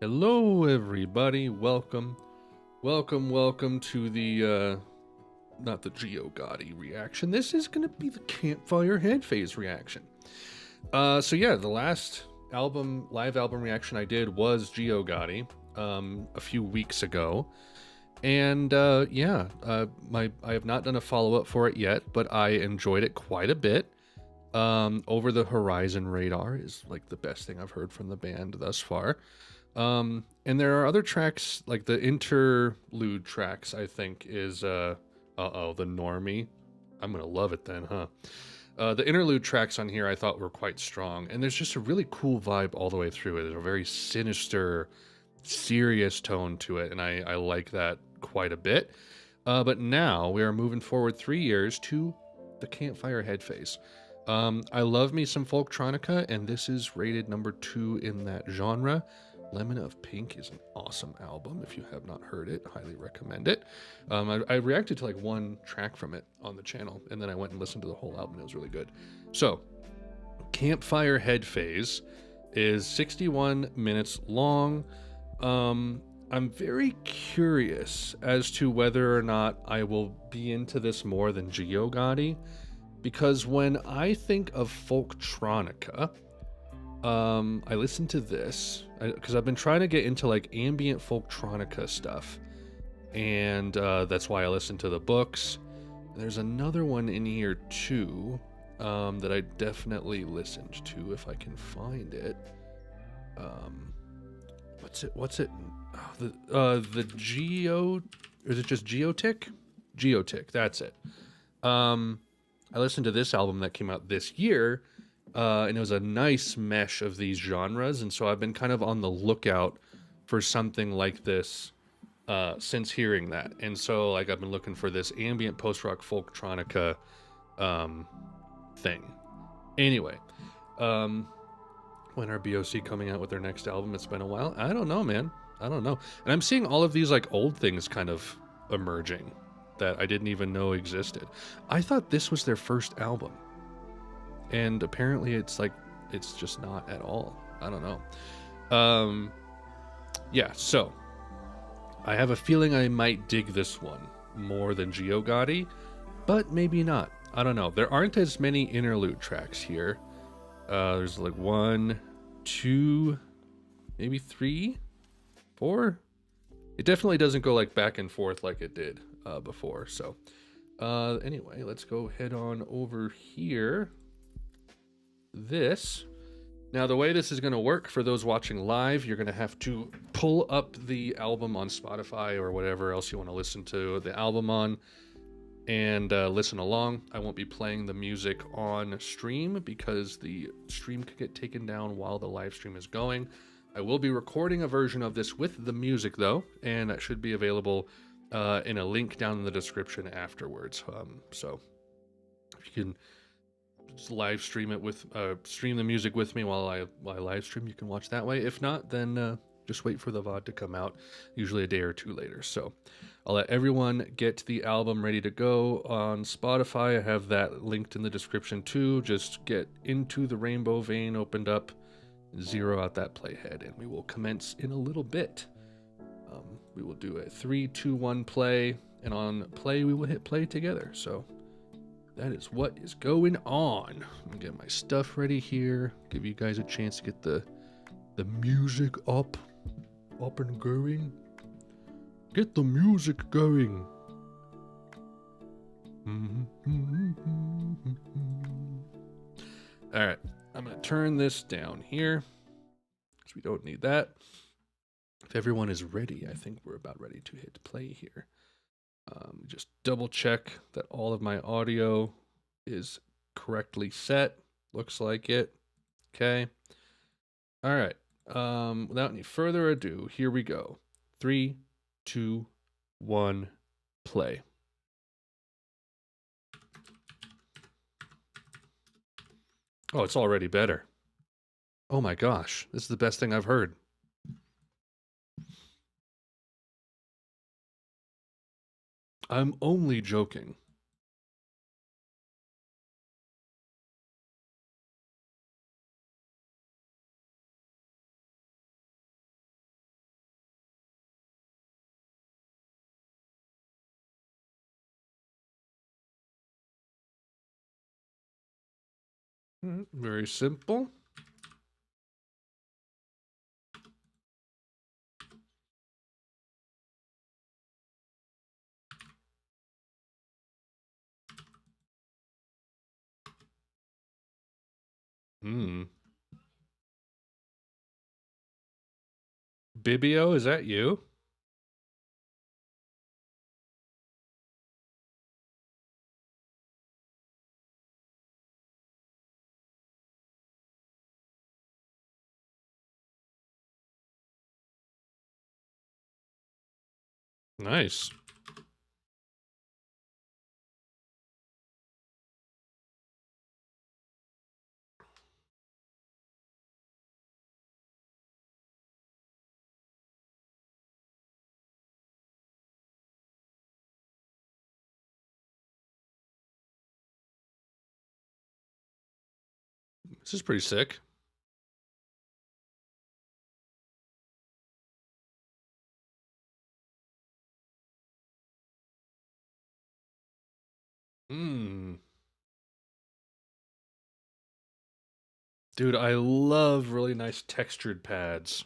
Hello, everybody. Welcome to the, not the Geo Gotti reaction. This is going to be the Campfire Headphase reaction. So yeah, the last live album reaction I did was Geo Gotti, a few weeks ago. And, I have not done a follow-up for it yet, but I enjoyed it quite a bit. Over the Horizon Radar is like the best thing I've heard from the band thus far. And there are other tracks, like the interlude tracks, I think is, the Normie. I'm gonna love it then, huh? The interlude tracks on here I thought were quite strong, and there's just a really cool vibe all the way through it. There's a very sinister, serious tone to it, and I like that quite a bit. But now we are moving forward 3 years to the Campfire Headphase. I love me some folktronica, and this is rated number 2 in that genre. Lemon of Pink is an awesome album. If you have not heard it, highly recommend it. I reacted to like one track from it on the channel, and then I went and listened to the whole album. It was really good. So, Campfire Headphase is 61 minutes long. I'm very curious as to whether or not I will be into this more than Geo Gotti, because when I think of folktronica, I listened to this because I've been trying to get into like ambient folktronica stuff, and that's why I listened to the books. There's another one in here too, that I definitely listened to if I can find it. What's it? Oh, the Geo, or is it just Geotic? Geotic, that's it. I listened to this album that came out this year, and it was a nice mesh of these genres, and so I've been kind of on the lookout for something like this since hearing that. And so like I've been looking for this ambient post-rock folktronica thing. Anyway, when are BOC coming out with their next album? It's been a while. I don't know, man. I don't know. And I'm seeing all of these like old things kind of emerging that I didn't even know existed. I thought this was their first album, and apparently it's just not at all. I don't know. Yeah, so I have a feeling I might dig this one more than Geo Gotti, but maybe not. I don't know. There aren't as many interlude tracks here. There's like 1, 2, maybe 3, 4. It definitely doesn't go like back and forth like it did before. So anyway, let's go head on over here. Now the way this is going to work for those watching live, you're going to have to pull up the album on Spotify or whatever else you want to listen to the album on, and listen along. I won't be playing the music on stream because the stream could get taken down while the live stream is going. I will be recording a version of this with the music though, and that should be available in a link down in the description afterwards. So if you can just live stream it with stream the music with me while I live stream, you can watch that way. If not, then just wait for the VOD to come out, usually a day or two later. So I'll let everyone get the album ready to go on Spotify. I have that linked in the description too. Just get Into the Rainbow Vein opened up, zero out that playhead, and we will commence in a little bit. We will do a 3, 2, 1 play, and on play we will hit play together. So that is what is going on. I'm gonna get my stuff ready here, give you guys a chance to get the music up and going. Get the music going. All right, I'm gonna turn this down here because we don't need that. If everyone is ready, I think we're about ready to hit play here. Just double check that all of my audio is correctly set. Looks like it. Okay. All right. Without any further ado, here we go. 3, 2, 1, play. Oh, it's already better. Oh my gosh, this is the best thing I've heard. I'm only joking. Very simple. Hmm. Bibio, is that you? Nice. This is pretty sick. Hmm. Dude, I love really nice textured pads.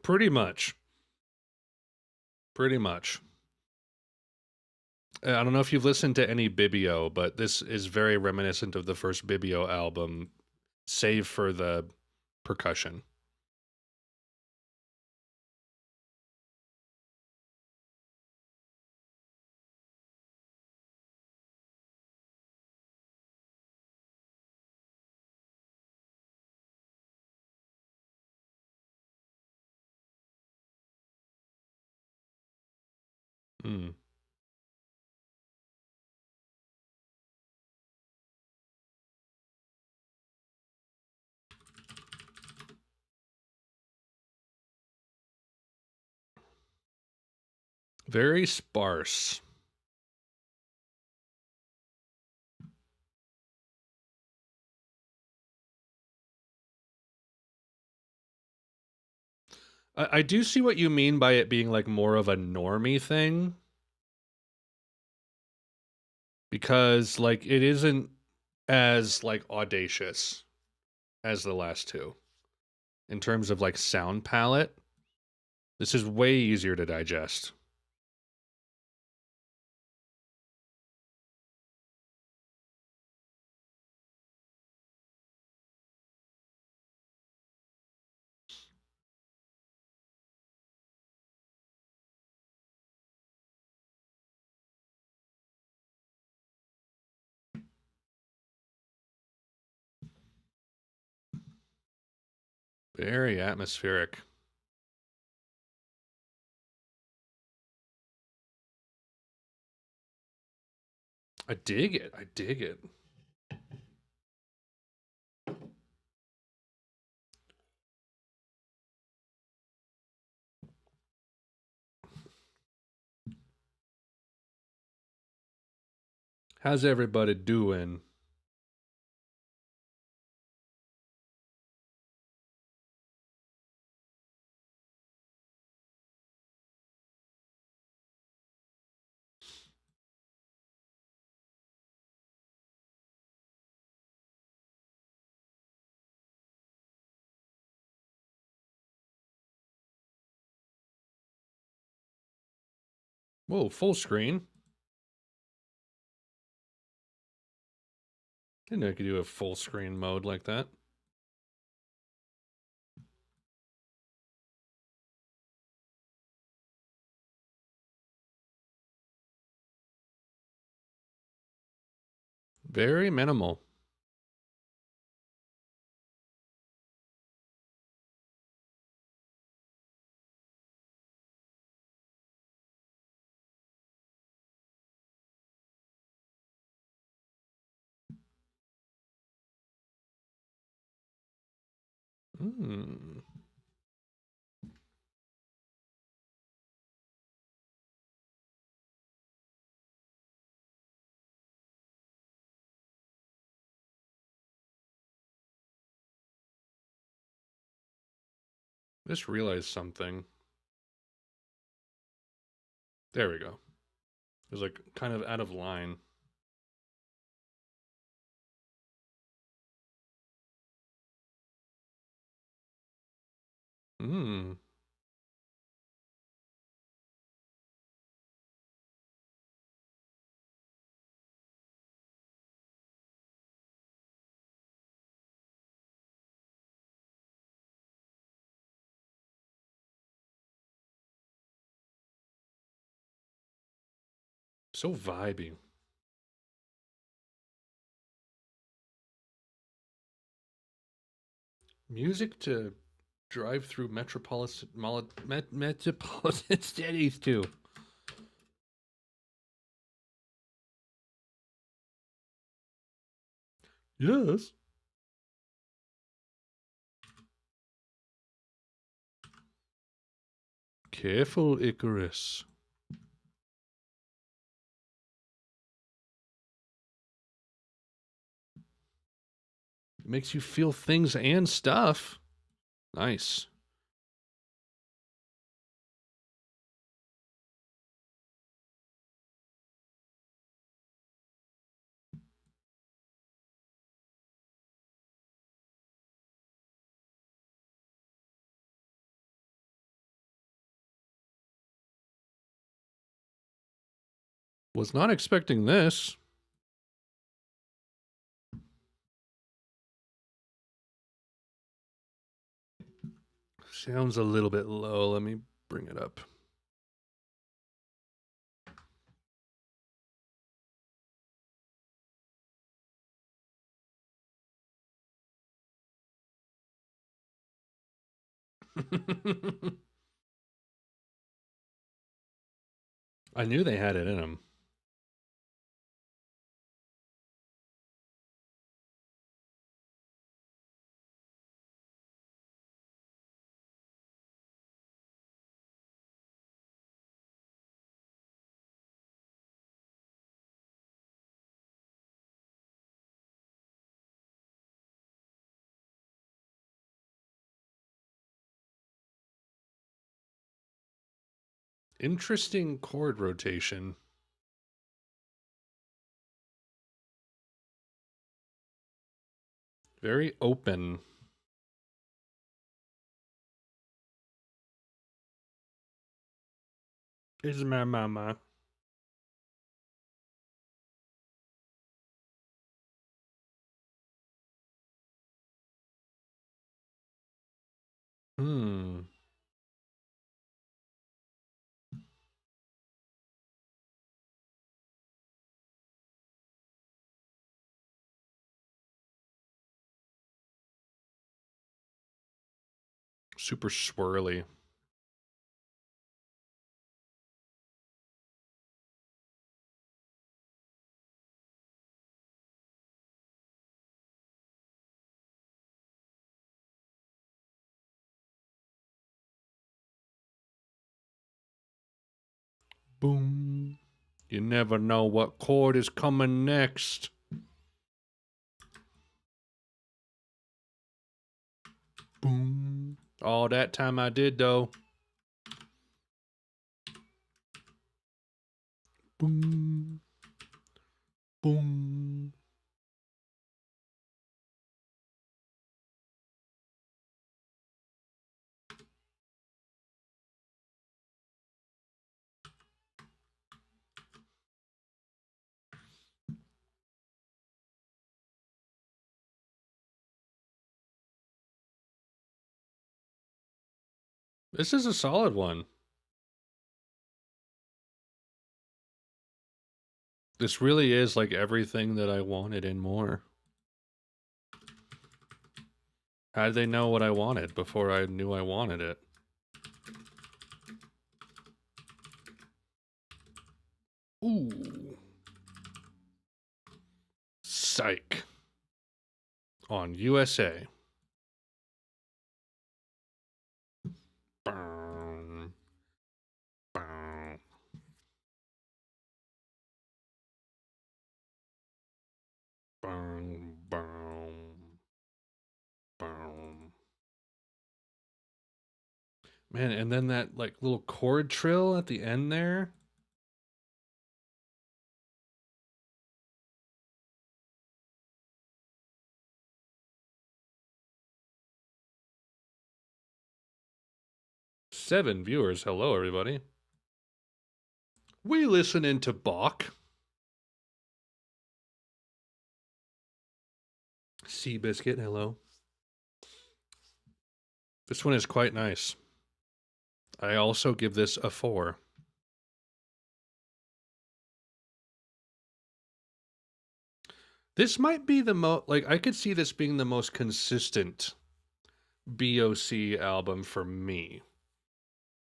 Pretty much. Pretty much. I don't know if you've listened to any Bibio, but this is very reminiscent of the first Bibio album, save for the percussion. Mm. Very sparse. I do see what you mean by it being like more of a normie thing, because like it isn't as like audacious as the last two in terms of like sound palette. This is way easier to digest. Very atmospheric. I dig it. I dig it. How's everybody doing? Whoa, full screen. Didn't know you could do a full screen mode like that. Very minimal. Mm. Just realized something. There we go. It was like kind of out of line. Hmm. So vibey. Music to drive through metropolitan cities too. Yes. Careful, Icarus. It makes you feel things and stuff. Nice. Was not expecting this. Sounds a little bit low. Let me bring it up. I knew they had it in them. Interesting chord rotation. Very open. Is my mama. Hmm. Super swirly. Boom. You never know what chord is coming next. Boom. Oh, that time I did, though. Boom. Boom. This is a solid one. This really is like everything that I wanted and more. How did they know what I wanted before I knew I wanted it? Ooh. Psych. On USA. Boom. Boom. Boom. Boom. Boom. Man, and then that like little chord trill at the end there. Seven viewers. Hello, everybody. We listening to Bach. Seabiscuit, hello. This one is quite nice. I also give this a 4. This might be the most, like, I could see this being the most consistent BOC album for me.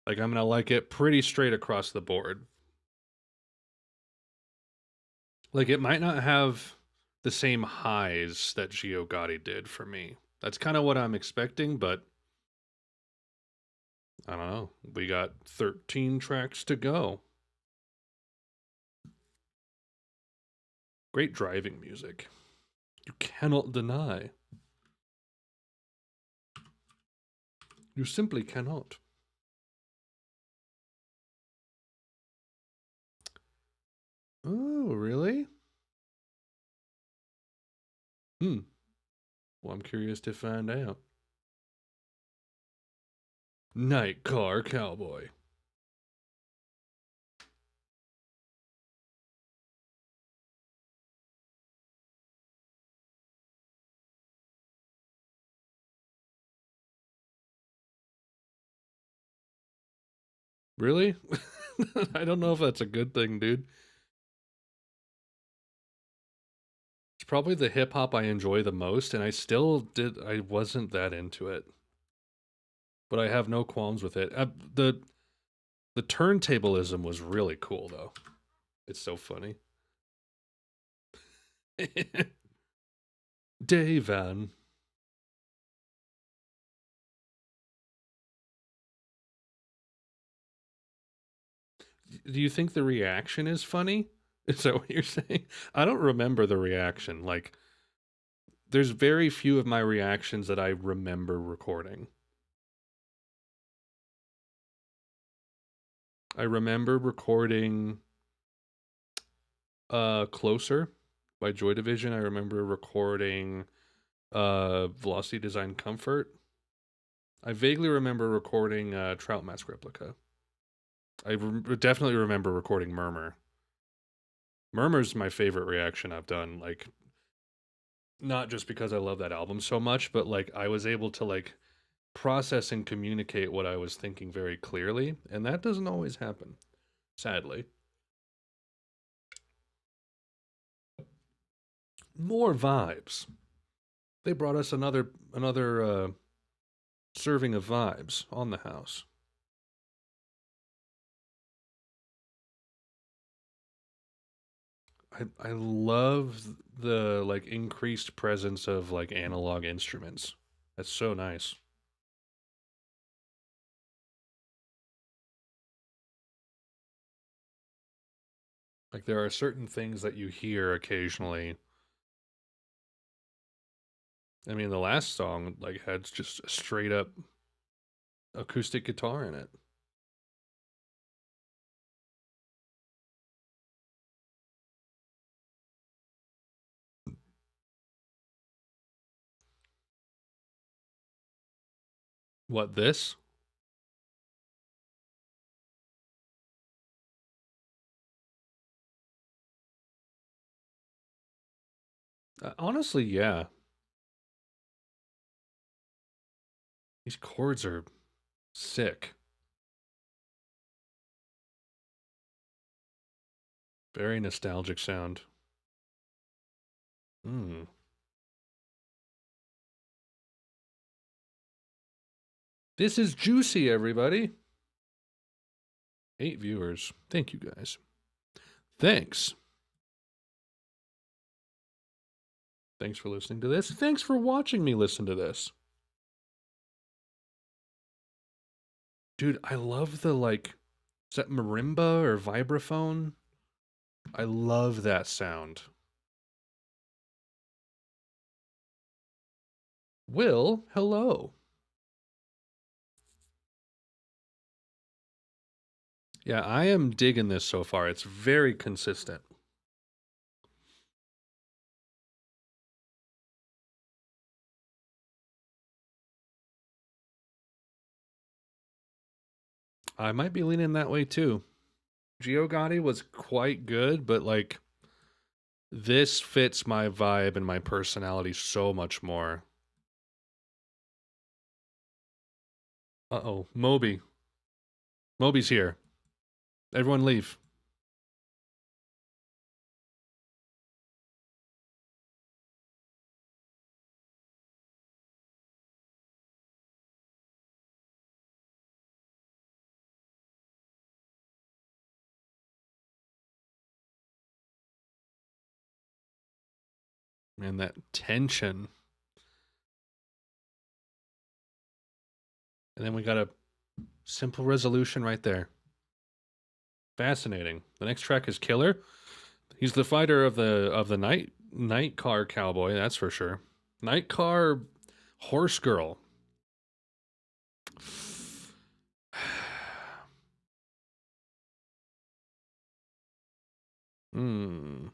Like, I'm gonna like it pretty straight across the board. Like, it might not have the same highs that Gio Gotti did for me. That's kind of what I'm expecting, but I don't know. We got 13 tracks to go. Great driving music. You cannot deny. You simply cannot. Oh, really? Hmm. Well, I'm curious to find out. Night Car Cowboy. Really? I don't know if that's a good thing, dude. It's probably the hip hop I enjoy the most, and I wasn't that into it. But I have no qualms with it. The turntablism was really cool though. It's so funny. Davan. Do you think the reaction is funny? Is that what you're saying? I don't remember the reaction. Like, there's very few of my reactions that I remember recording. I remember recording Closer by Joy Division. I remember recording Velocity Design Comfort. I vaguely remember recording Trout Mask Replica. Definitely remember recording Murmur. Murmur's my favorite reaction I've done. Like, not just because I love that album so much, but like I was able to like process and communicate what I was thinking very clearly, and that doesn't always happen, sadly. More vibes. They brought us another serving of vibes on the house. I love the like increased presence of like analog instruments. That's so nice. Like there are certain things that you hear occasionally. I mean, the last song like had just a straight up acoustic guitar in it. What this? Honestly, yeah. These chords are sick. Very nostalgic sound. Hmm. This is juicy, everybody. 8 viewers. Thank you guys. Thanks. Thanks for listening to this. Thanks for watching me listen to this. Dude, I love the like, is that marimba or vibraphone? I love that sound. Will, hello. Yeah, I am digging this so far. It's very consistent. I might be leaning that way too. Gio Gotti was quite good, but like this fits my vibe and my personality so much more. Uh-oh, Moby. Moby's here. Everyone leave. Man, that tension. And then we got a simple resolution right there. Fascinating. The next track is Killer. He's the fighter of the night car cowboy, that's for sure. Night car horse girl. Hmm.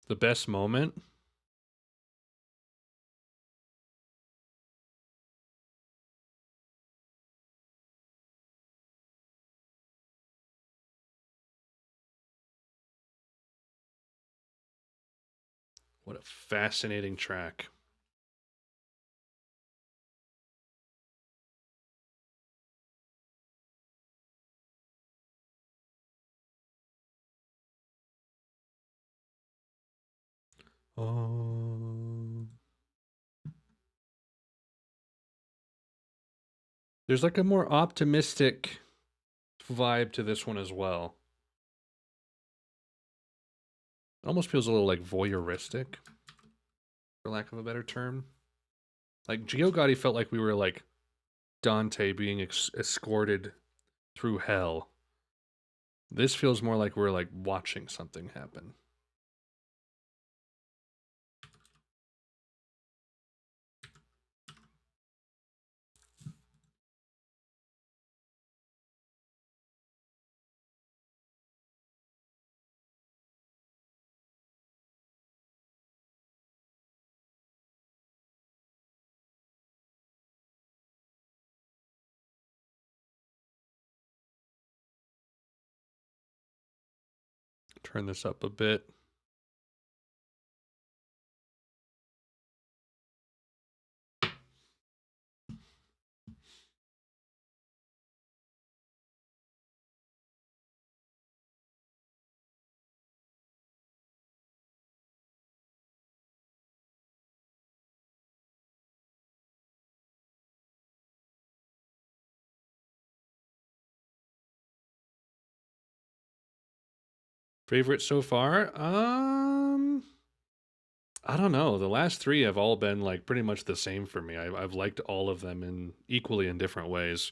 The best moment. What a fascinating track. Oh. There's like a more optimistic vibe to this one as well. It almost feels a little like voyeuristic, for lack of a better term. Like Gio Gotti felt like we were like Dante being escorted through hell. This feels more like we're like watching something happen. Turn this up a bit. Favorite so far? I don't know. The last three have all been like pretty much the same for me. I've liked all of them in equally in different ways.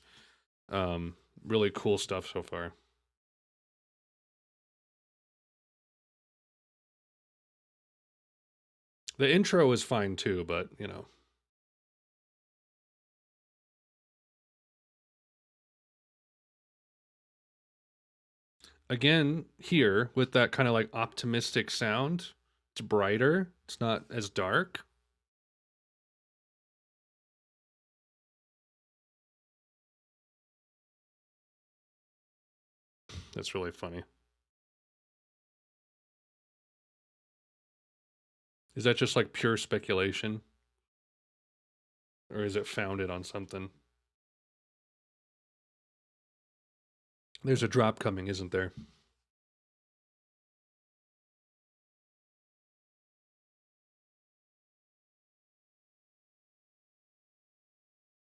Really cool stuff so far. The intro is fine too, but you know, again here with that kind of like optimistic sound, it's brighter. It's not as dark. That's really funny. Is that just like pure speculation, or is it founded on something? There's a drop coming, isn't there?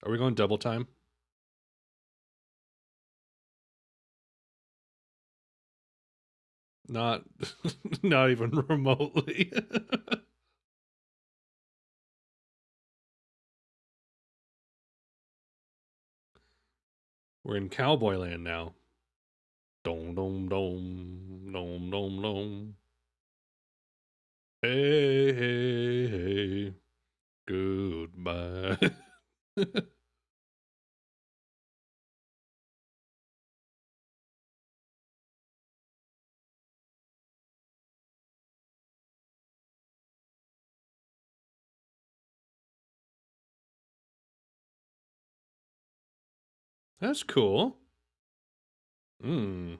Are we going double time? Not, not even remotely. We're in cowboy land now. Dom dom dom dom dom dom. Hey hey hey. Goodbye. That's cool. Hmm.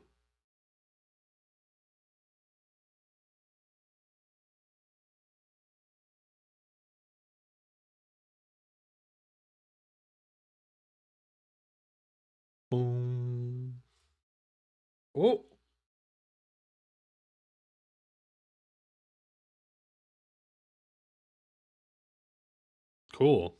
Boom. Oh, cool.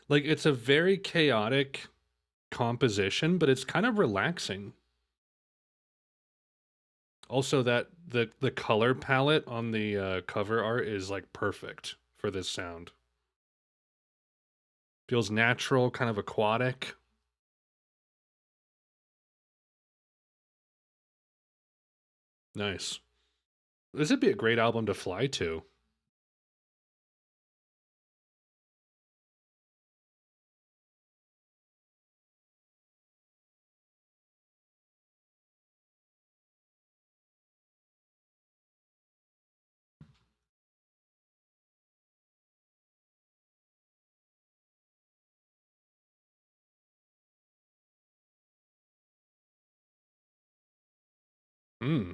Like it's a very chaotic composition, but it's kind of relaxing. Also, that the color palette on the cover art is like perfect for this sound. Feels natural, kind of aquatic. Nice. This would be a great album to fly to. Hmm.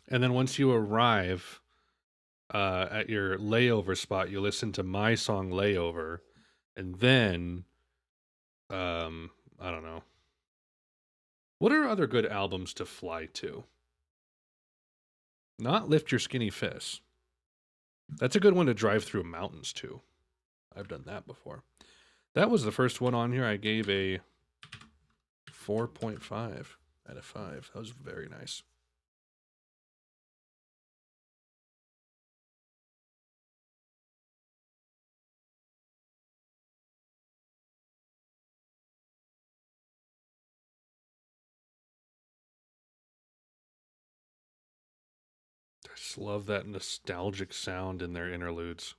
And then once you arrive at your layover spot, you listen to my song "Layover," and then I don't know. What are other good albums to fly to? Not "Lift Your Skinny Fists." That's a good one to drive through mountains to. I've done that before. That was the first one on here. I gave a 4.5 out of 5. That was very nice. I just love that nostalgic sound in their interludes.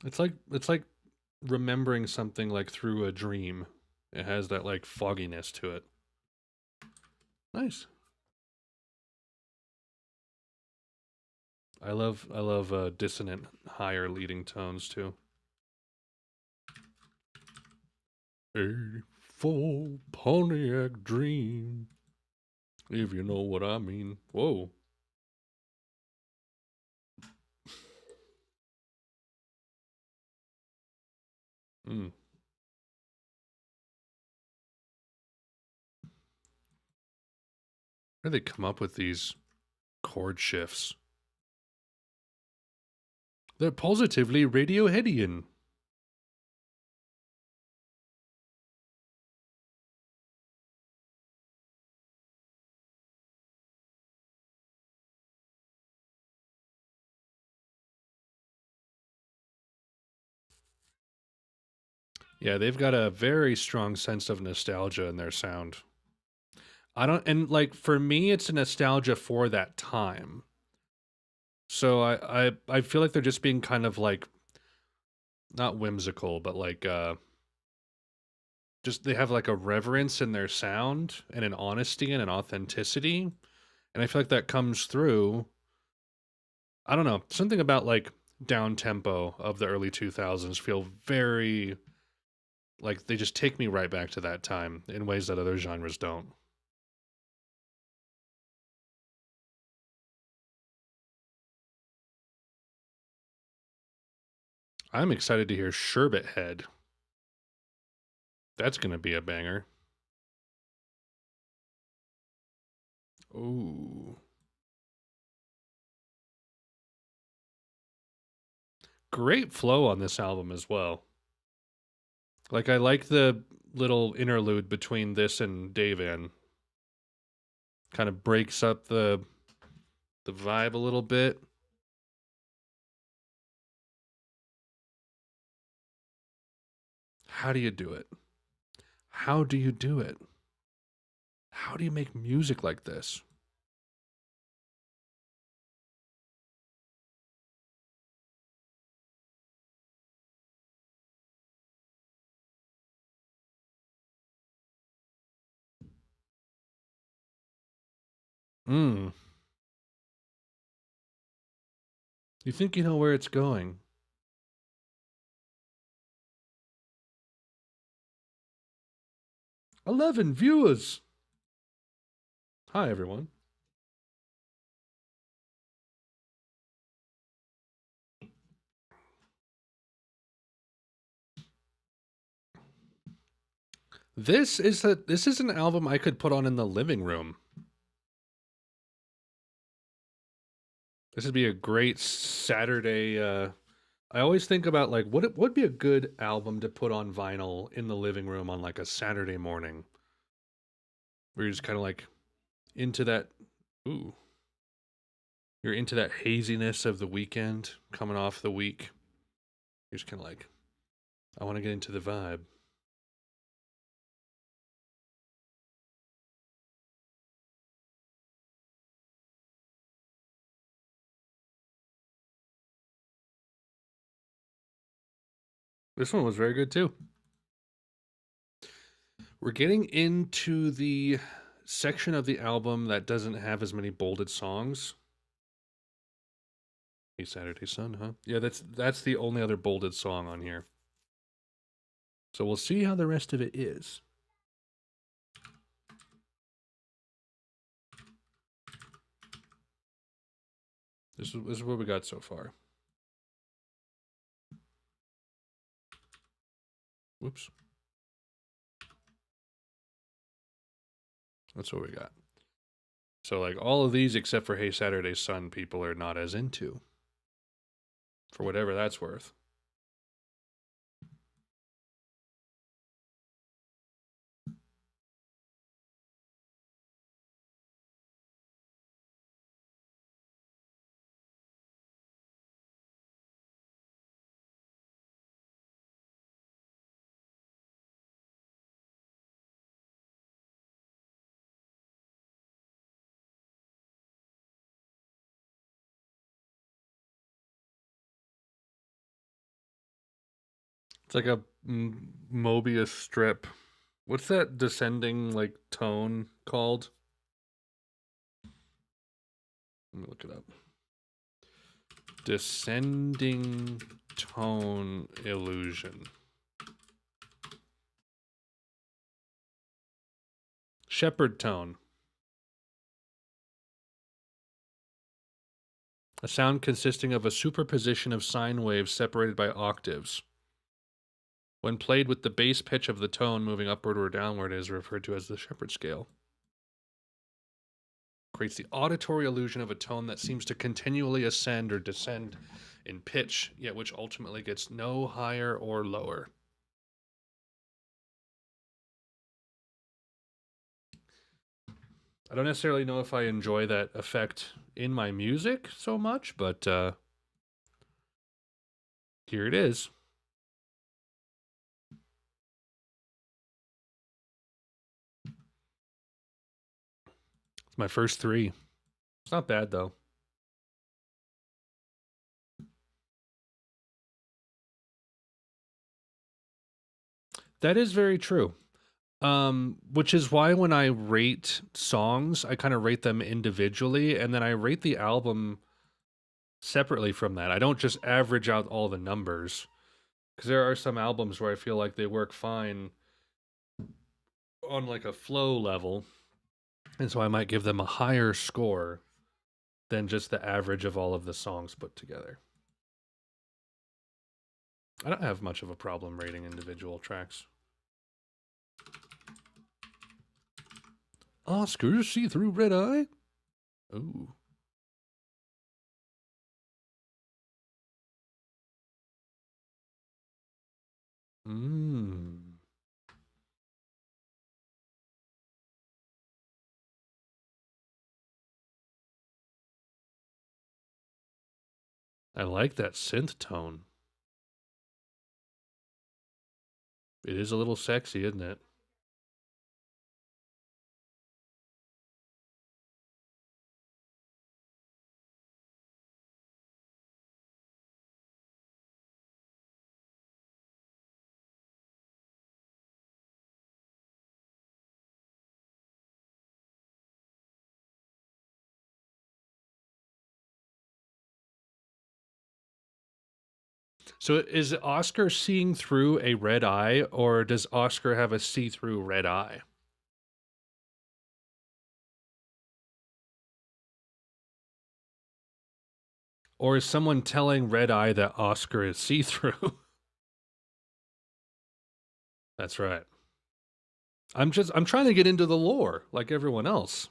It's like remembering something like through a dream. It has that like fogginess to it. Nice. I love dissonant higher leading tones too. A full Pontiac dream, if you know what I mean. Whoa. Mm. Where do they come up with these chord shifts? They're positively Radioheadian. Yeah, they've got a very strong sense of nostalgia in their sound. I don't, and like for me, it's a nostalgia for that time. So I feel like they're just being kind of like not whimsical, but like just they have like a reverence in their sound and an honesty and an authenticity, and I feel like that comes through. I don't know, something about like down tempo of the early 2000s feel very like they just take me right back to that time in ways that other genres don't. I'm excited to hear Sherbet Head. That's going to be a banger. Ooh. Great flow on this album as well. Like I like the little interlude between this and Davan. Kind of breaks up the vibe a little bit. How do you do it? How do you do it? How do you make music like this? Hmm. You think you know where it's going? 11 viewers. Hi, everyone. This is an album I could put on in the living room. This would be a great Saturday. I always think about like what would be a good album to put on vinyl in the living room on like a Saturday morning, where you're just kind of like into that. Ooh, you're into that haziness of the weekend, coming off the week. You're just kind of like, I want to get into the vibe. This one was very good too. We're getting into the section of the album that doesn't have as many bolded songs. Hey Saturday Sun, huh? Yeah, that's the only other bolded song on here. So we'll see how the rest of it is. This is what we got so far. Whoops. That's what we got. So like all of these except for Hey Saturday Sun, people are not as into. For whatever that's worth. It's like a Mobius strip. What's that descending like tone called? Let me look it up. Descending tone illusion. Shepherd tone. A sound consisting of a superposition of sine waves separated by octaves. When played with the bass pitch of the tone moving upward or downward, it is referred to as the Shepherd scale. Creates the auditory illusion of a tone that seems to continually ascend or descend in pitch, yet which ultimately gets no higher or lower. I don't necessarily know if I enjoy that effect in my music so much, but here it is. It's my first three. It's not bad though. That is very true. Which is why when I rate songs, I kind of rate them individually, and then I rate the album separately from that. I don't just average out all the numbers because there are some albums where I feel like they work fine on like a flow level, and so I might give them a higher score than just the average of all of the songs put together. I don't have much of a problem rating individual tracks. Oscar, see through red eye. Ooh. Mmm. I like that synth tone. It is a little sexy, isn't it? So is Oscar seeing through a red eye, or does Oscar have a see-through red eye? Or is someone telling Red Eye that Oscar is see-through? That's right. I'm trying to get into the lore like everyone else.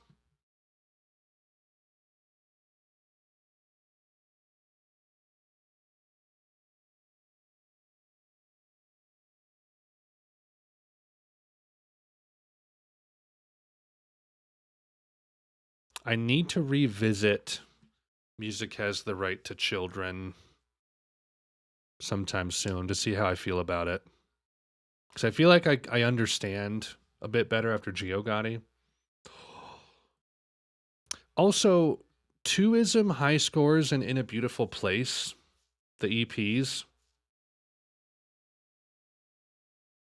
I need to revisit Music Has the Right to Children sometime soon to see how I feel about it. Because I feel like I understand a bit better after Geo Gotti. Also, Twoism, High Scores, and In a Beautiful Place, the EPs.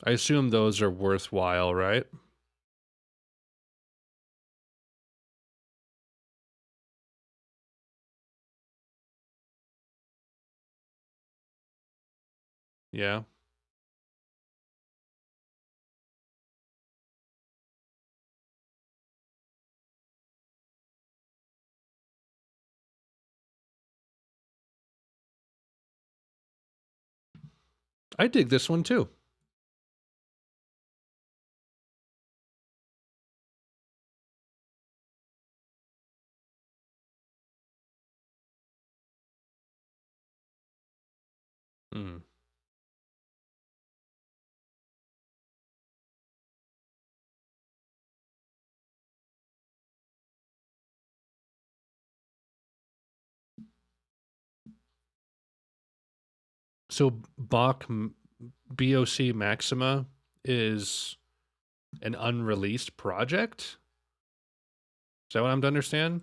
I assume those are worthwhile, right? Yeah. I dig this one too. Mm. So BOC Maxima is an unreleased project? Is that what I'm to understand?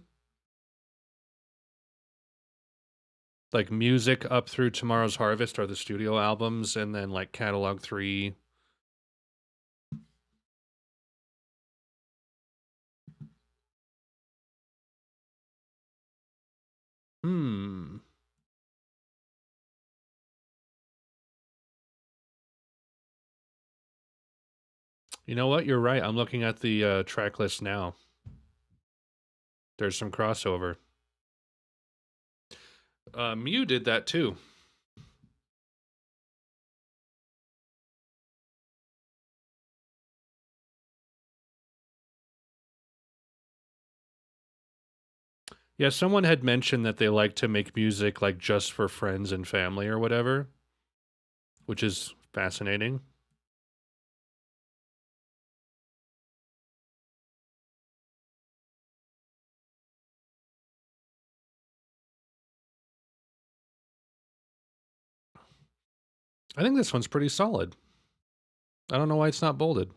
Like music up through Tomorrow's Harvest are the studio albums, and then like catalog 3. Hmm. You know what? You're right. I'm looking at the track list now. There's some crossover. Mew did that too. Yeah, someone had mentioned that they like to make music like just for friends and family or whatever, which is fascinating. I think this one's pretty solid. I don't know why it's not bolded.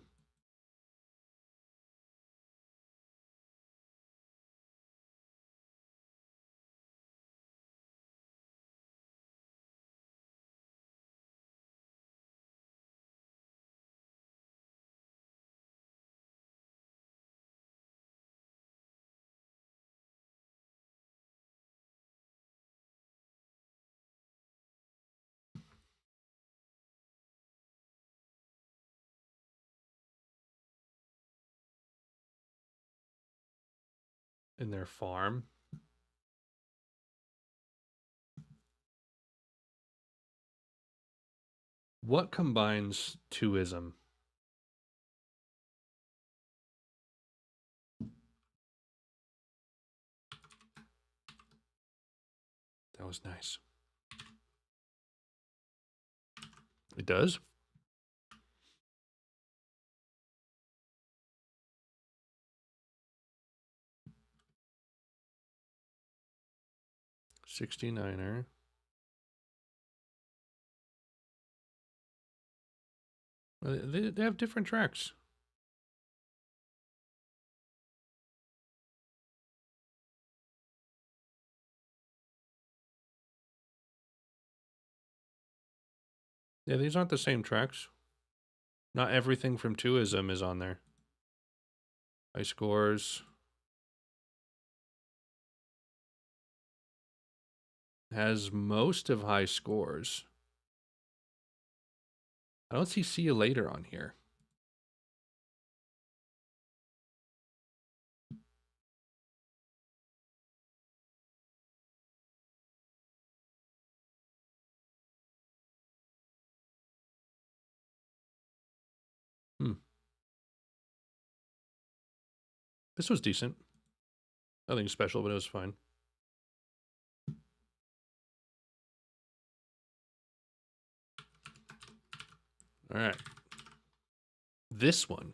'In their farm. What combines twoism? That was nice. It does? 69er. They have different tracks. Yeah, these aren't the same tracks. Not everything from Twoism is on there. High scores. Has most of high scores. I don't see you later on here. This was decent. Nothing special, but it was fine. All right. This one.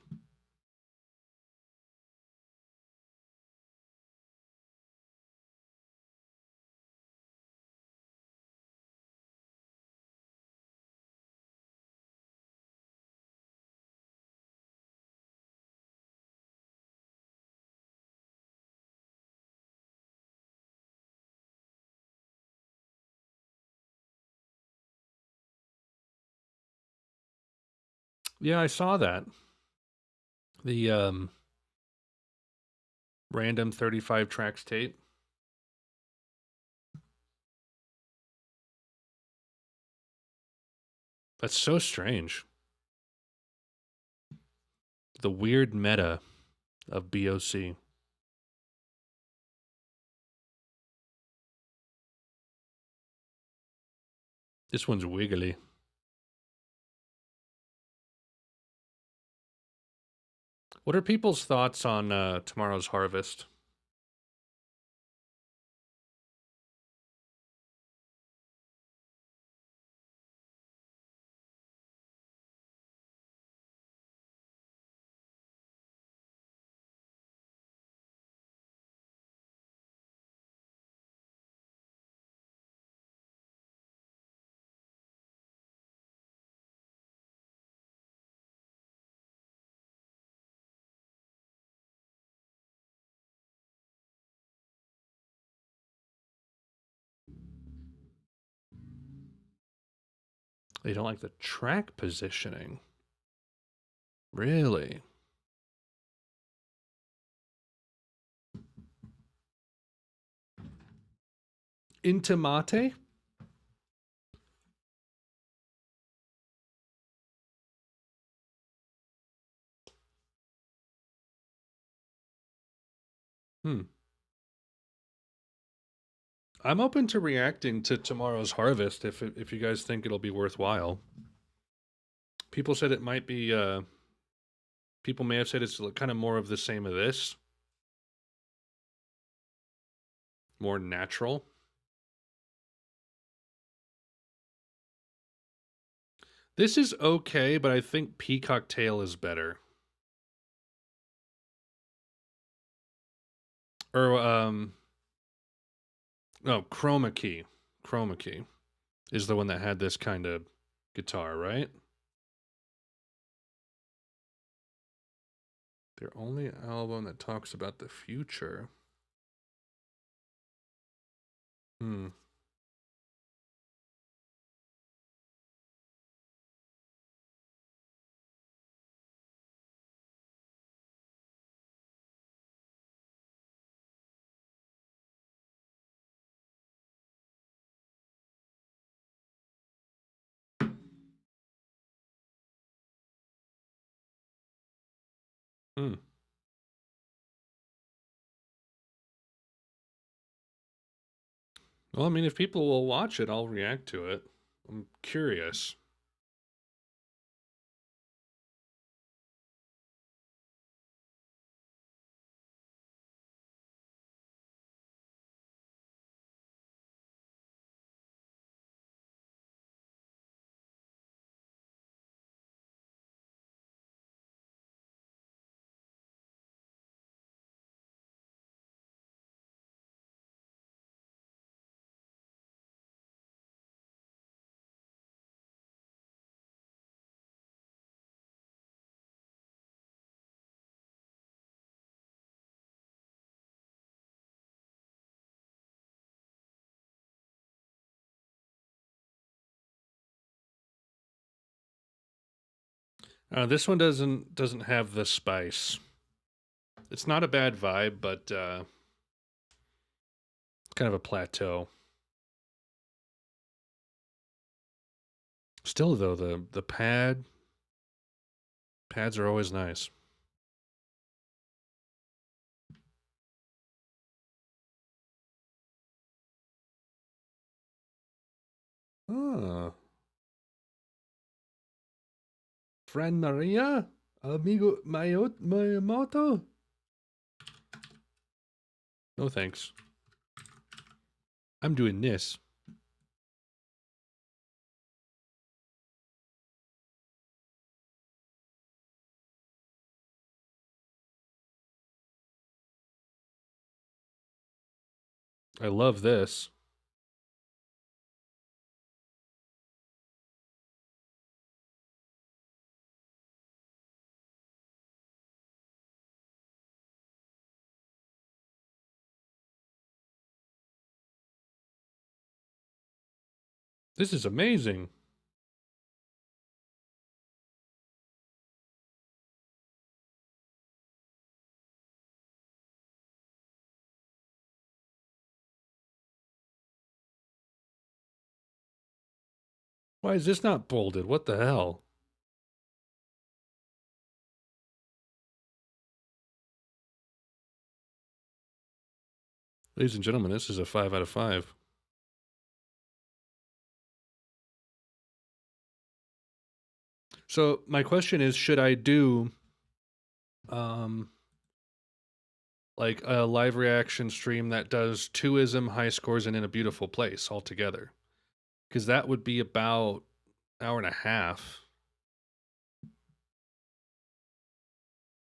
Yeah, I saw that. The random 35 tracks tape. That's so strange. The weird meta of BOC. This one's wiggly. What are people's thoughts on tomorrow's harvest? They don't like the track positioning. Really? Intimate? I'm open to reacting to tomorrow's harvest if you guys think it'll be worthwhile. People said it might be. People may have said it's kind of more of the same of this, more natural. This is okay, but I think Peacock Tail is better. Or no, Chroma Key. Chroma Key is the one that had this kind of guitar, right? Their only album that talks about the future. Hmm. Hmm. Well, I mean, if people will watch it, I'll react to it. I'm curious. This one doesn't have the spice. It's not a bad vibe, but kind of a plateau. Still though, the pads are always nice. Ah, Fran Maria, amigo Mayamoto. No thanks. I'm doing this. I love this. This is amazing. Why is this not bolded? What the hell? Ladies and gentlemen, this is a 5 out of 5. So my question is, should I do um like a live reaction stream that does 2ism, high scores, and in a beautiful place all together? Because that would be about an hour and a half,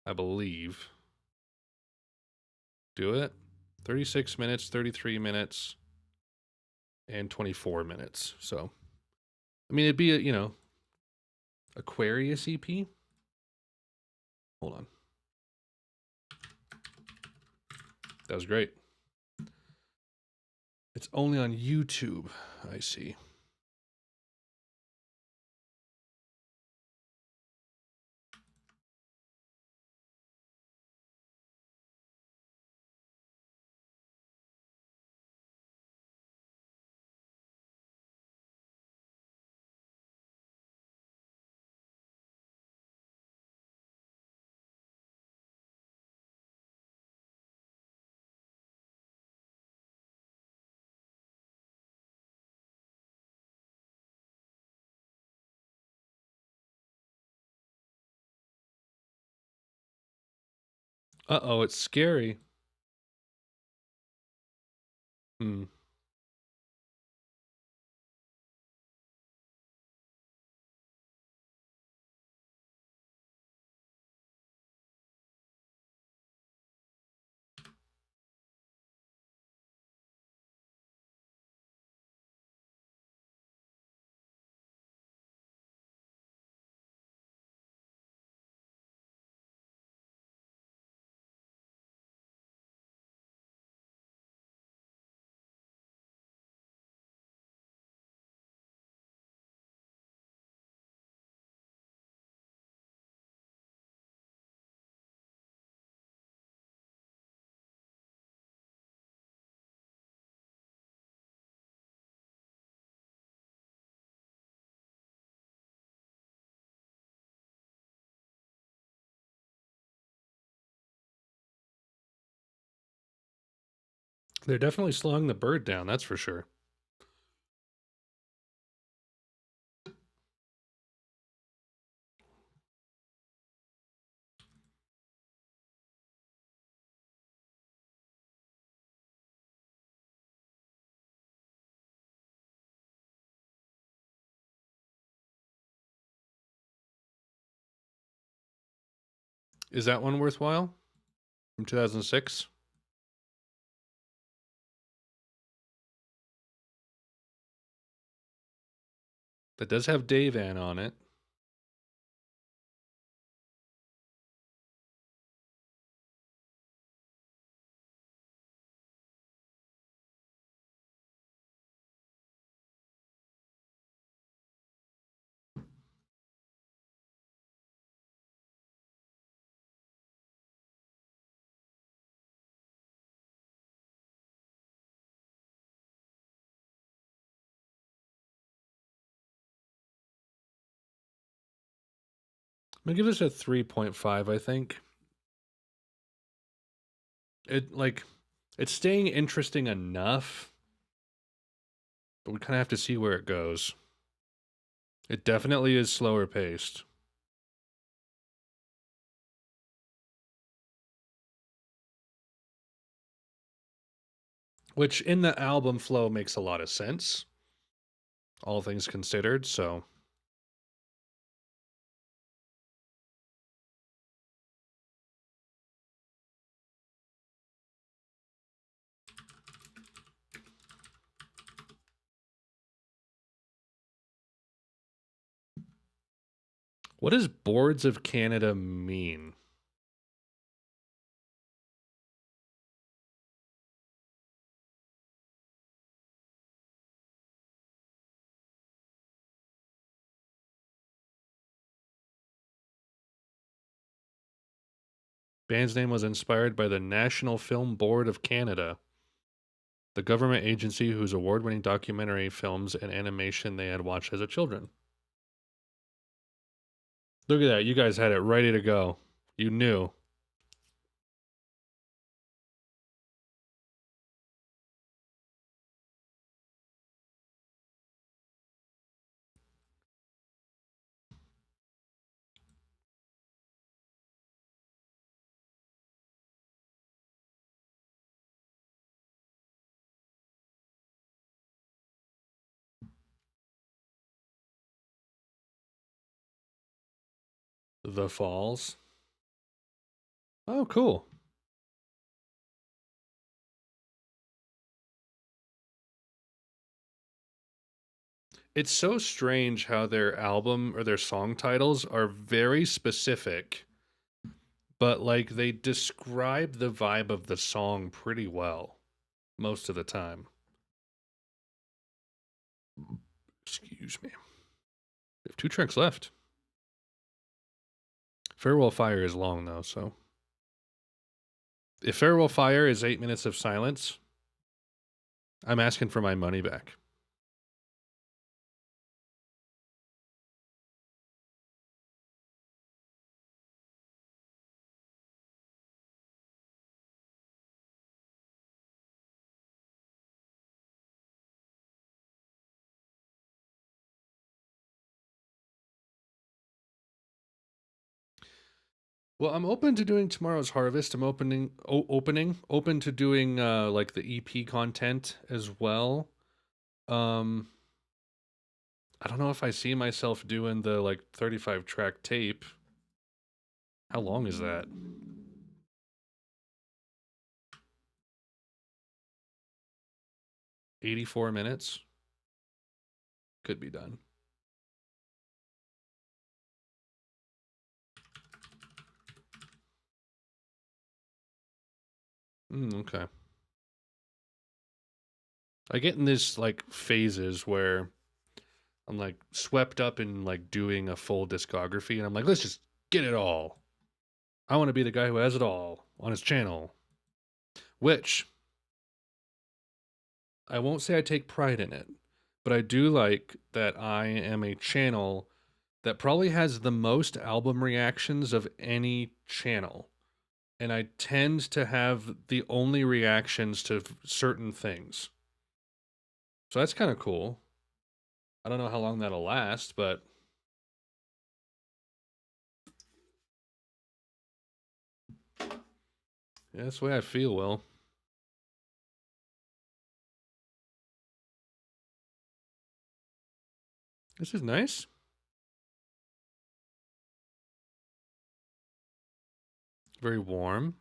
I believe. Do it. 36 minutes, 33 minutes, and 24 minutes. So, I mean, it'd be a, Aquarius EP. Hold on. That was great. It's only on YouTube. I see. Uh-oh, it's scary. Hmm. They're definitely slowing the bird down, that's for sure. Is that one worthwhile? From 2006? That does have Dave Ann on it. I'm gonna give this a 3.5, I think. It like it's staying interesting enough, but we kind of have to see where it goes. It definitely is slower paced. Which in the album flow makes a lot of sense, all things considered, so what does Boards of Canada mean? Band's name was inspired by the National Film Board of Canada, the government agency whose award-winning documentary films and animation they had watched as a children. Look at that. You guys had it ready to go. You knew. The Falls. Oh, cool. It's so strange how their album or their song titles are very specific, but like they describe the vibe of the song pretty well most of the time. Excuse me. We have 2 tracks left. Farewell Fire is long though, so if Farewell Fire is 8 minutes of silence, I'm asking for my money back. Well, I'm open to doing tomorrow's harvest. I'm open to doing like the EP content as well. Um, I don't know if I see myself doing the like 35 track tape. How long is that? 84 minutes? Could be done. Okay. I get in this like phases where I'm like swept up in like doing a full discography and I'm like, let's just get it all. I want to be the guy who has it all on his channel. Which I won't say I take pride in it, but I do like that I am a channel that probably has the most album reactions of any channel. And I tend to have the only reactions to certain things. So that's kind of cool. I don't know how long that'll last, but yeah, that's the way I feel, Will. This is nice. Very warm.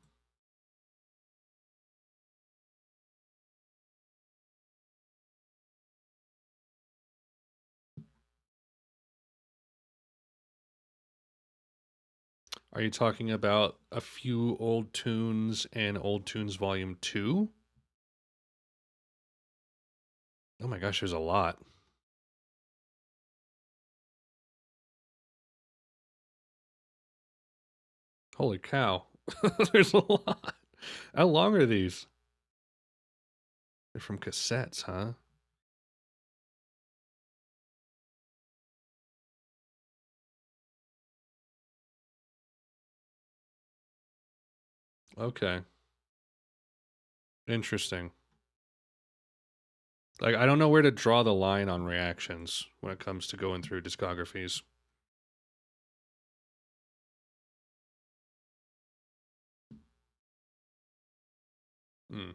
Are you talking about a few old tunes and old tunes volume 2? Oh my gosh, there's a lot. Holy cow. There's a lot. How long are these? They're from cassettes, huh? Okay. Interesting. Like, I don't know where to draw the line on reactions when it comes to going through discographies. Hmm.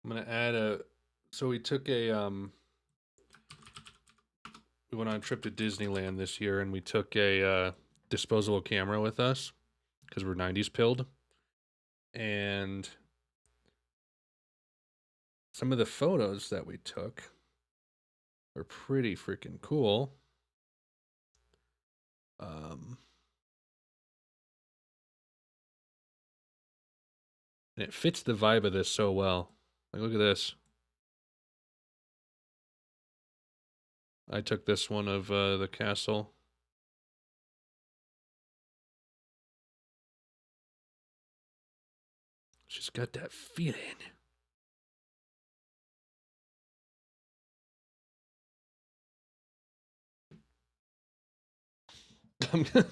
I'm gonna add a. So we went on a trip to Disneyland this year, and we took a disposable camera with us because we're '90s pilled, and some of the photos that we took were pretty freaking cool. Um, and it fits the vibe of this so well. Like, look at this. I took this one of the castle. She's got that feeling.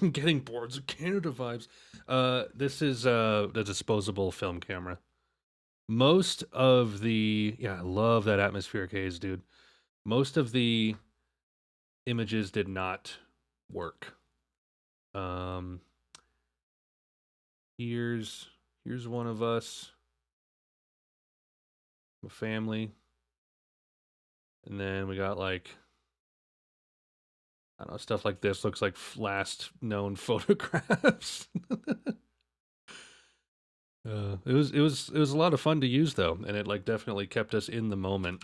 I'm getting boards of Canada vibes. This is the disposable film camera. Most of the yeah, I love that atmospheric haze, dude. Most of the images did not work. Um, here's one of us, a family, and then we got like I don't know stuff like this. Looks like last known photographs. It was a lot of fun to use though, and it like definitely kept us in the moment.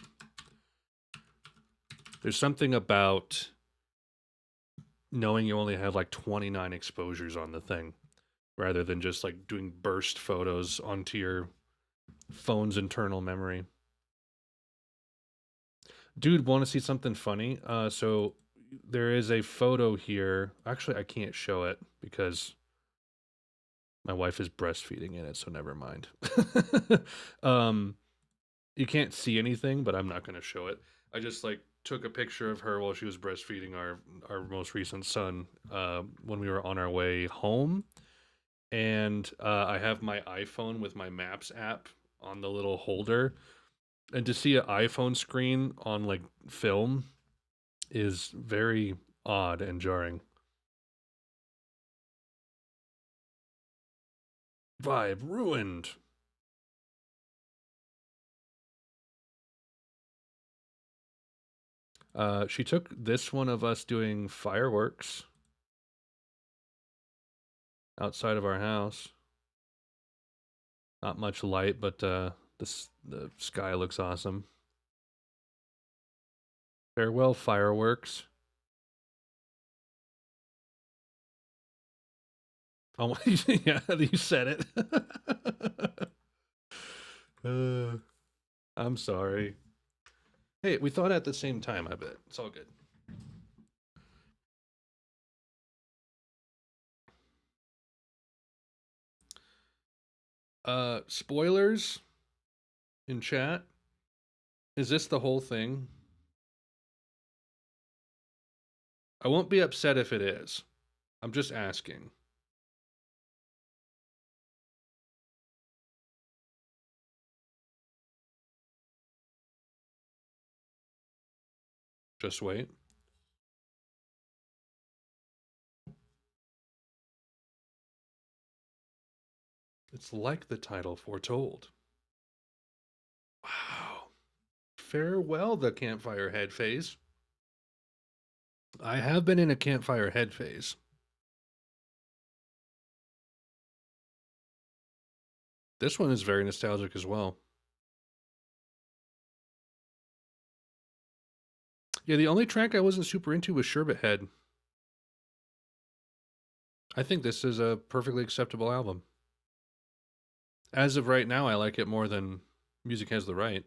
There's something about knowing you only have like 29 exposures on the thing rather than just like doing burst photos onto your phone's internal memory. Dude, want to see something funny? So there is a photo here. Actually, I can't show it because my wife is breastfeeding in it, so never mind. um, you can't see anything, but I'm not going to show it. I just like took a picture of her while she was breastfeeding our most recent son when we were on our way home, and I have my iPhone with my Maps app on the little holder, and to see an iPhone screen on like film is very odd and jarring. Vibe ruined. She took this one of us doing fireworks outside of our house. Not much light, but the sky looks awesome. Farewell fireworks. Oh, yeah, you said it. uh, I'm sorry. Hey, we thought at the same time. I bet it's all good. Spoilers in chat. Is this the whole thing? I won't be upset if it is. I'm just asking. Just wait. It's like the title foretold. Wow. Farewell, the campfire head phase. I have been in a campfire head phase. This one is very nostalgic as well. Yeah, the only track I wasn't super into was Sherbet Head. I think this is a perfectly acceptable album. As of right now, I like it more than Music Has the Right.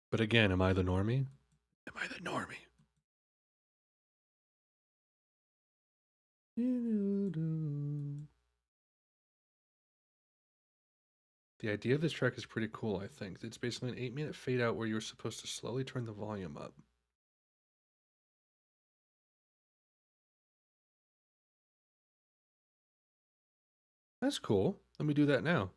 But again, am I the normie? Am I the normie? The idea of this track is pretty cool, I think. It's basically an 8-minute fade out where you're supposed to slowly turn the volume up. That's cool. Let me do that now.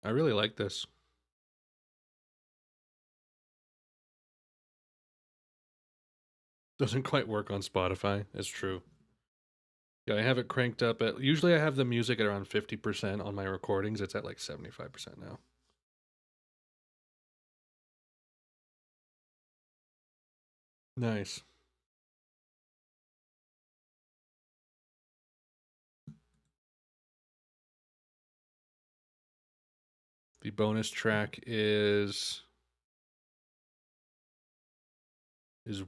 I really like this. Doesn't quite work on Spotify. It's true. Yeah, I have it cranked up at. Usually I have the music at around 50% on my recordings. It's at like 75% now. Nice. The bonus track is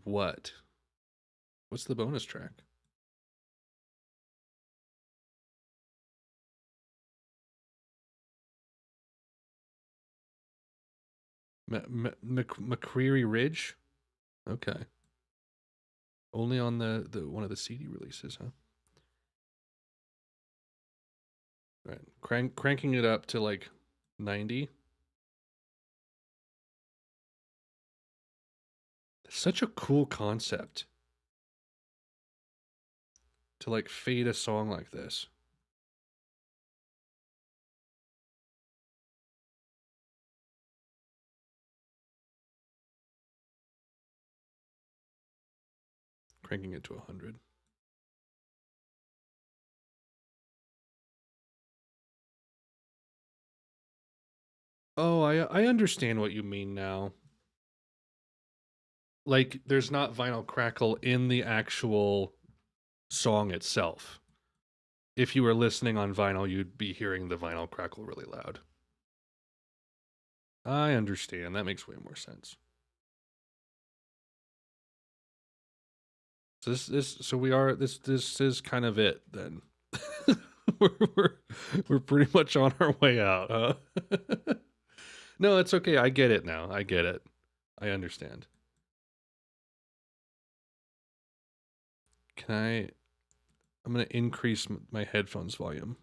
what? What's the bonus track? McCreary Ridge? Okay. Only on the one of the CD releases, huh? Right. Cranking it up to like 90. Such a cool concept to like fade a song like this. Cranking it to 100. Oh, I understand what you mean now. Like there's not vinyl crackle in the actual song itself. If you were listening on vinyl, you'd be hearing the vinyl crackle really loud. I understand. That makes way more sense. So this is kind of it then. we're, we're we're pretty much on our way out, huh? No, it's okay. I get it now. I get it. I understand. Can I? I'm gonna increase my headphones volume.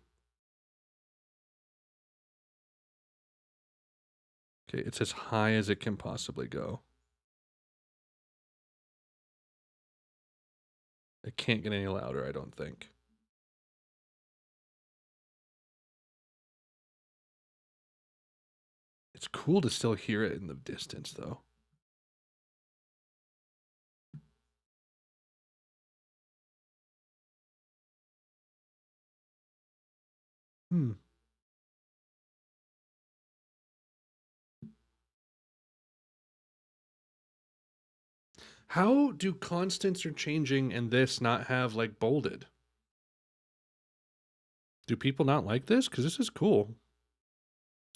Okay, it's as high as it can possibly go. It can't get any louder, I don't think. It's cool to still hear it in the distance, though. Hmm. How do constants are changing and this not have like bolded? Do people not like this? Because this is cool.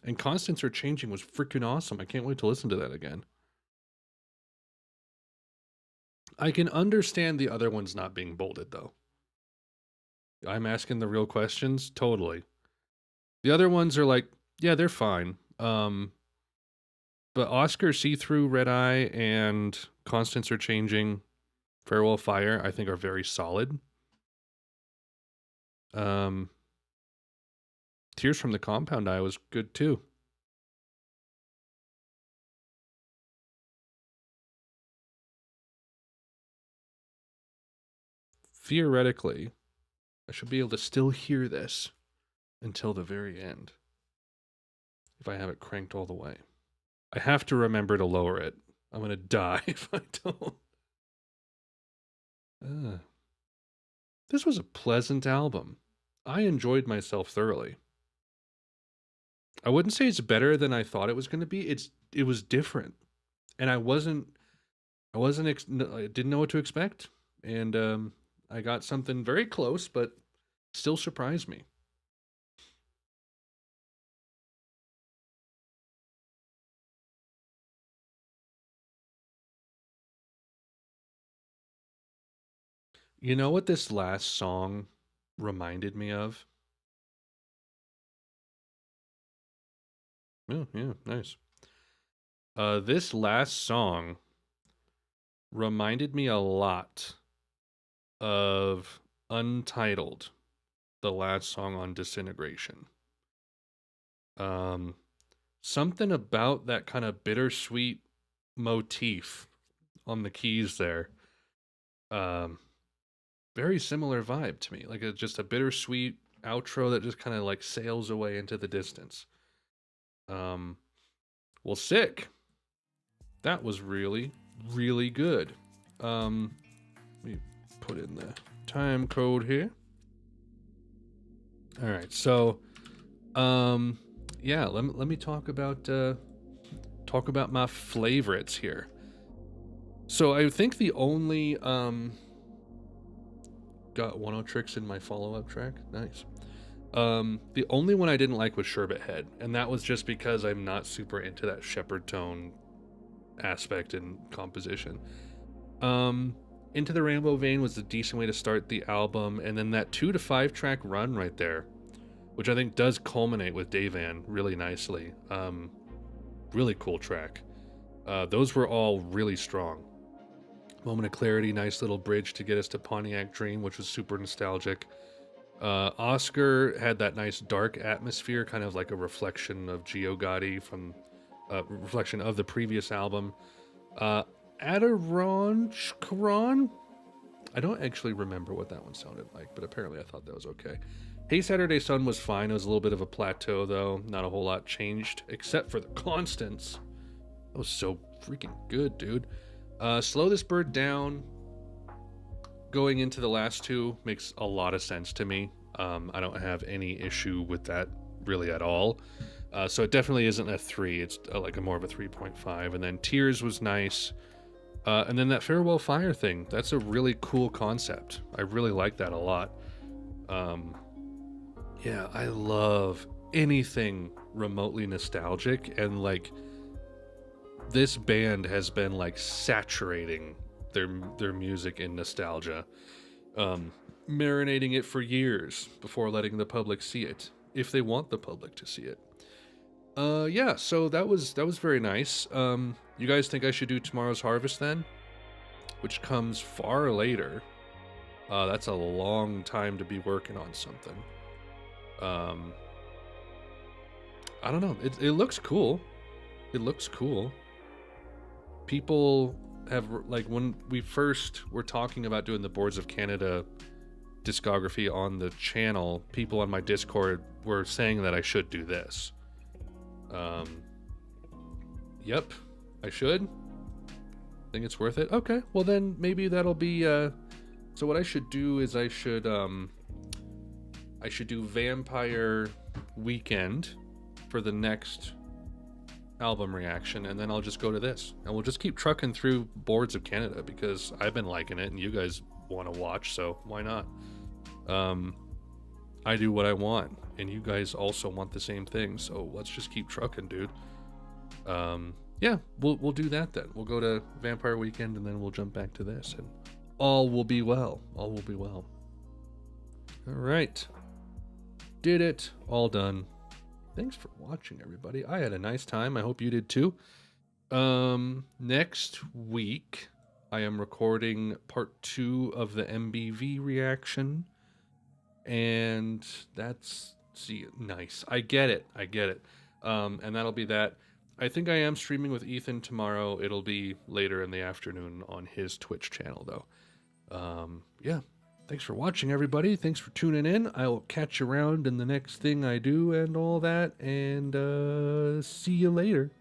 And constants are changing was freaking awesome. I can't wait to listen to that again. I can understand the other ones not being bolded though. I'm asking the real questions. Totally. The other ones are like, yeah, they're fine. But Oscar, See Through, Red Eye, and Constants Are Changing, Farewell Fire, I think are very solid. Um, Tears from the Compound Eye was good too. Theoretically, I should be able to still hear this until the very end if I have it cranked all the way. I have to remember to lower it. I'm going to die if I don't. This was a pleasant album. I enjoyed myself thoroughly. I wouldn't say it's better than I thought it was going to be. It was different, and I didn't know what to expect, and I got something very close, but still surprised me. You know what this last song reminded me of? Yeah, yeah, nice. This last song reminded me a lot of Untitled, the last song on Disintegration. Um, Something about that kind of bittersweet motif on the keys there. Um, Very similar vibe to me, like just a bittersweet outro that just kind of like sails away into the distance. Um, well, sick. That was really, really good. Let me put in the time code here. All right, so yeah, let me talk about my favorites here. So I think the only got 10 tricks in my follow-up track. Nice. The only one I didn't like was Sherbet Head, and that was just because I'm not super into that shepherd tone aspect and composition. Into the Rainbow Vein was a decent way to start the album, and then that 2 to 5 track run right there, which I think does culminate with Davan really nicely. Really cool track. Those were all really strong. Moment of Clarity, nice little bridge to get us to Pontiac Dream, which was super nostalgic. Oscar had that nice dark atmosphere, kind of like a reflection of Gio Gotti from reflection of the previous album. Adirondack, I don't actually remember what that one sounded like, but apparently I thought that was okay. Hey Saturday Sun was fine. It was a little bit of a plateau, though. Not a whole lot changed, except for the constants. That was so freaking good, dude. Slow This Bird Down, going into the last two, makes a lot of sense to me. I don't have any issue with that really at all. So it definitely isn't a 3. It's like a more of a 3.5. And then Tears was nice. And then that Farewell Fire thing, that's a really cool concept. I really like that a lot. Yeah, I love anything remotely nostalgic, and like this band has been like saturating their music in nostalgia, marinating it for years before letting the public see it, if they want the public to see it. Yeah, so that was very nice. You guys think I should do Tomorrow's Harvest then, which comes far later? That's a long time to be working on something. I don't know. It looks cool. It looks cool. People have, like, when we first were talking about doing the Boards of Canada discography on the channel, people on my Discord were saying that I should do this. Yep, I should. Think it's worth it? Okay, well then maybe that'll be, so what I should do is I should do Vampire Weekend for the next album reaction, and then I'll just go to this, and we'll just keep trucking through Boards of Canada because I've been liking it and you guys want to watch, so why not? I do what I want, and you guys also want the same thing, so let's just keep trucking, dude. Yeah, we'll do that then. We'll go to Vampire Weekend, and then we'll jump back to this, and all will be well. All will be well. All right. Did it. All done. Thanks for watching, everybody. I had a nice time. I hope you did too. Next week, I am recording part 2 of the MBV reaction. And that's, nice. I get it. And that'll be that. I think I am streaming with Ethan tomorrow. It'll be later in the afternoon on his Twitch channel, though. Yeah. Thanks for watching, everybody. Thanks for tuning in. I will catch you around in the next thing I do and all that. And see you later.